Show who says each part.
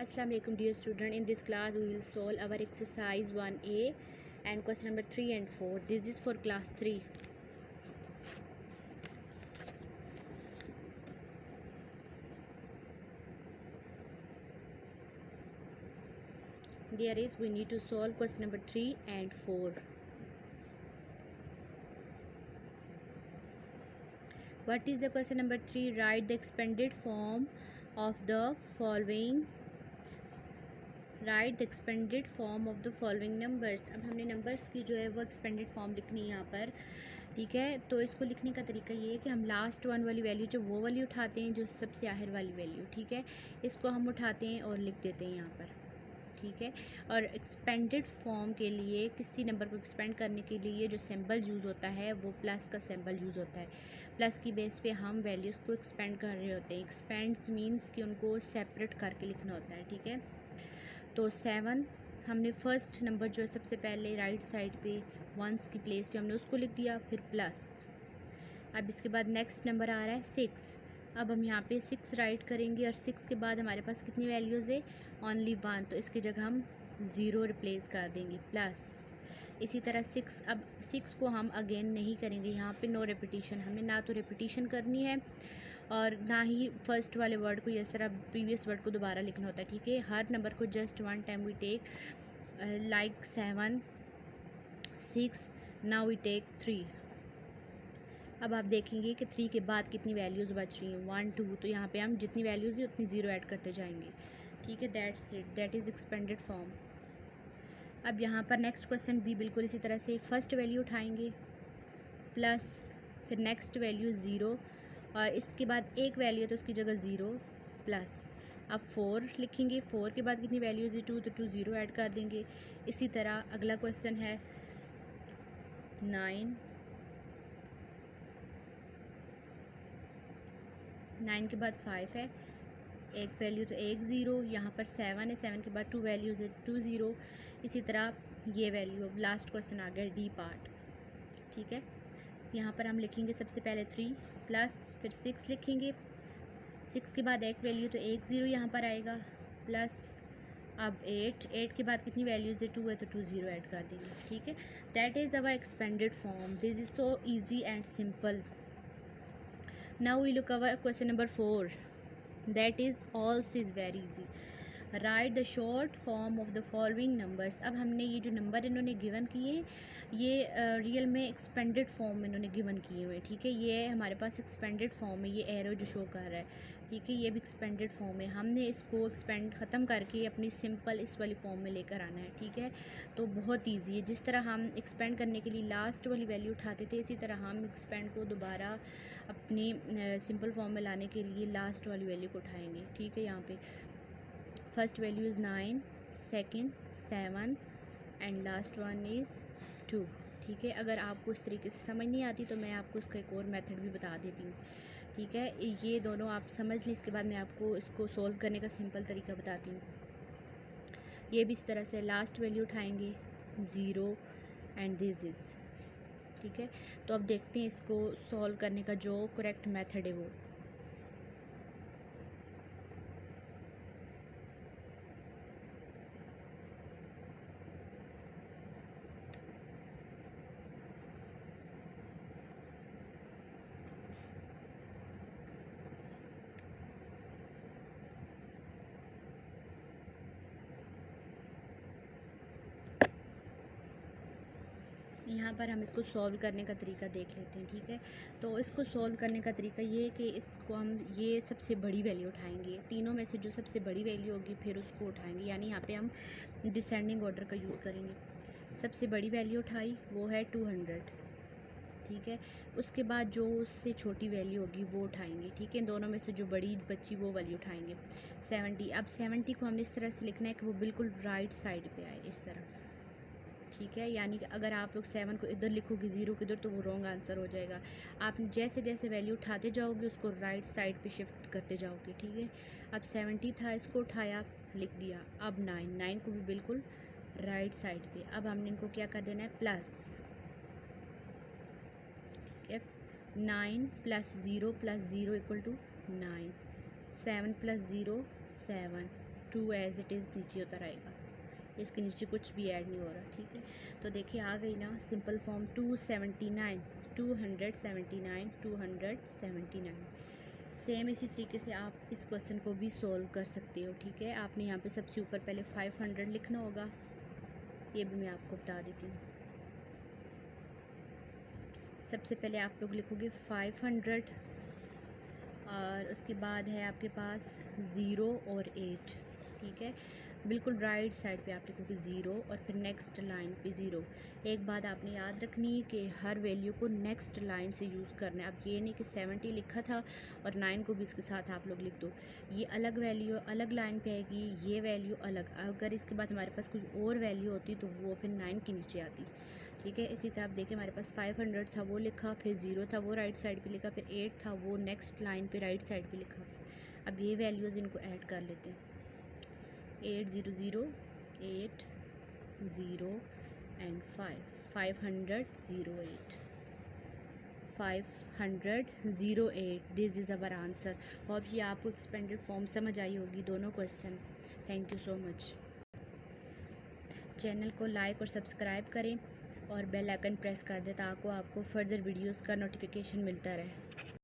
Speaker 1: Assalamu alaikum dear student. In this class we will solve our exercise 1A and question number 3 and 4. This is for class 3. There is we need to solve question number 3 and 4. What is the question number 3? Write the expanded form of the following. Right the expanded form of the following numbers. अब हमने numbers की जो है वो expanded form लिखनी है यहाँ पर. ठीक है, तो इसको लिखने का तरीका ये है कि हम लास्ट वन वाली वैल्यू जो वो वाली उठाते हैं जो सबसे आखिर वाली वैल्यू. ठीक है, इसको हम उठाते हैं और लिख देते हैं यहाँ पर. ठीक है, और एक्सपेंडेड फॉर्म के लिए किसी नंबर को एक्सपेंड करने के लिए जो सिंबल यूज़ होता है वो प्लस का सिंबल यूज़ होता है. प्लस की बेस पे हम वैल्यूज़ को एक्सपेंड कर रहे होते हैं. एक्सपेंड्स मीन्स कि उनको सेपरेट करके लिखना होता है. ठीक है, तो 7 हमने फर्स्ट नंबर जो है सबसे पहले राइट साइड पे वंस की प्लेस पे हमने उसको लिख दिया, फिर प्लस. अब इसके बाद नेक्स्ट नंबर आ रहा है 6. अब हम यहाँ पे 6 राइट करेंगे और 6 के बाद हमारे पास कितनी वैल्यूज़ है? ओनली 1, तो इसकी जगह हम 0 रिप्लेस कर देंगे प्लस. इसी तरह 6, अब 6 को हम अगेन नहीं करेंगे यहाँ पे. नो रेपिटिशन, हमें ना तो रेपिटिशन करनी है और ना ही फर्स्ट वाले वर्ड को इस तरह प्रीवियस वर्ड को दोबारा लिखना होता है. ठीक है, हर नंबर को just one time we take like 7 6, now we take 3. अब आप देखेंगे कि 3 के बाद कितनी वैल्यूज़ बच रही हैं, 1 2, तो यहाँ पे हम जितनी वैल्यूज़ है उतनी 0 ऐड करते जाएंगे. ठीक है, that's it, that is expanded form. अब यहाँ पर नेक्स्ट क्वेश्चन भी बिल्कुल इसी तरह से फर्स्ट वैल्यू उठाएंगे प्लस, फिर नेक्स्ट वैल्यू 0 और इसके बाद एक वैल्यू है तो उसकी जगह 0 प्लस. अब 4 लिखेंगे, 4 के बाद कितनी वैल्यूज़ है 2, तो 2 0 ऐड कर देंगे. इसी तरह अगला क्वेश्चन है 9. 9 के बाद 5 है, एक वैल्यू तो 1 0. यहाँ पर 7 है, 7 के बाद 2 वैल्यूज़ है 2 0. इसी तरह ये वैल्यू. अब लास्ट क्वेश्चन आ गया डी पार्ट. ठीक है, यहाँ पर हम लिखेंगे सबसे पहले 3 प्लस, फिर 6 लिखेंगे. 6 के बाद एक वैल्यू तो 1 0 यहाँ पर आएगा प्लस. अब 8 के बाद कितनी वैल्यूज़ है 2 है तो 2 0 ऐड कर देंगे. ठीक है, that is our expanded form. This is so easy and simple. Now we look our question number 4. That is also is very easy. Write the short form of the following numbers. अब हमने ये जो number इन्होंने given किए ये real में expanded form में इन्होंने गिवन किए हुए. ठीक है, ये हमारे पास एक्सपेंडेड फॉर्म है, ये एरो जो शो कर रहा है. ठीक है, ये भी एक्सपेंडेड फॉर्म है. हमने इसको एक्सपेंड ख़त्म करके अपनी सिंपल इस वाली फॉर्म में लेकर आना है. ठीक है, तो बहुत ईजी है. जिस तरह हम एक्सपेंड करने के लिए लास्ट वाली वैल्यू उठाते थे इसी तरह हम एक्सपेंड को दोबारा अपनी सिंपल फॉर्म में लाने के लिए लास्ट वाली वैल्यू को उठाएँगे. ठीक है, यहाँ पे first value is 9, second 7 and last one is 2. ठीक है, अगर आपको इस तरीके से समझ नहीं आती तो मैं आपको इसका एक और मेथड भी बता देती हूँ. ठीक है, ये दोनों आप समझ लें, इसके बाद मैं आपको इसको सॉल्व करने का सिंपल तरीका बताती हूँ. ये भी इस तरह से लास्ट वैल्यू उठाएंगे 0 एंड दिस इज़. ठीक है, तो अब देखते हैं इसको सॉल्व करने का जो करेक्ट मेथड है वो. यहाँ पर हम इसको सॉल्व करने का तरीका देख लेते हैं. ठीक है, तो इसको सॉल्व करने का तरीका ये है कि इसको हम ये सबसे बड़ी वैल्यू उठाएंगे. तीनों में से जो सबसे बड़ी वैल्यू होगी फिर उसको उठाएंगे, यानी यहाँ पे हम डिसेंडिंग ऑर्डर का यूज़ करेंगे. सबसे बड़ी वैल्यू उठाई वो है 200. ठीक है, उसके बाद जो उससे छोटी वैल्यू होगी वो उठाएंगे. ठीक है, दोनों में से जो बड़ी बची वो वाली उठाएंगे 70. अब 70 को हमने इस तरह से लिखना है कि वो बिल्कुल राइट साइड पे आए इस तरह. ठीक है, यानी कि अगर आप लोग 7 को इधर लिखोगे 0 किधर तो वो रॉन्ग आंसर हो जाएगा. आप जैसे जैसे वैल्यू उठाते जाओगे उसको राइट साइड पे शिफ्ट करते जाओगे. ठीक है, अब 70 था, इसको उठाया लिख दिया. अब 9 को भी बिल्कुल राइट साइड पे. अब हमने इनको क्या कर देना है प्लस. ठीक है, 9 + 0 + 0 = 9. 7 + 0 7 2 एज़ इट इज़ नीचे उतर आएगा, इसके नीचे कुछ भी ऐड नहीं हो रहा। ठीक है, तो देखिए आ गई ना सिंपल फॉर्म 279 279। सेम इसी तरीके से आप इस क्वेश्चन को भी सॉल्व कर सकते हो। ठीक है, आपने यहाँ पे सबसे ऊपर पहले 500 लिखना होगा, ये भी मैं आपको बता देती हूँ। सबसे पहले आप लोग लिखोगे 500 और उसके बाद है आपके पास 0 और 8। ठीक है, बिल्कुल राइट साइड पे आप लिखोगे 0 और फिर नेक्स्ट लाइन पे 0। एक बात आपने याद रखनी है कि हर वैल्यू को नेक्स्ट लाइन से यूज़ करना है। अब ये नहीं कि 70 लिखा था और 9 को भी इसके साथ आप लोग लिख दो, ये अलग वैल्यू अलग लाइन पे आएगी, ये वैल्यू अलग। अगर इसके बाद हमारे पास कोई और वैल्यू होती तो वो फिर 9 के नीचे आती। ठीक है, इसी तरह आप देखें हमारे पास 500 था वो लिखा, फिर 0 था वो राइट साइड पे लिखा, फिर 8 था वो नेक्स्ट लाइन पे राइट साइड पे लिखा। अब ये वैल्यूज़ इनको ऐड कर लेते हैं। 800 8 0 and 500 508 this is our answer. Hope ये आपको एक्सपेंडेड फॉर्म समझ आई होगी दोनों question. Thank you so much. Channel को लाइक और सब्सक्राइब करें और बेल आइकन प्रेस कर दें ताकि आपको फर्दर वीडियोस का नोटिफिकेशन मिलता रहे।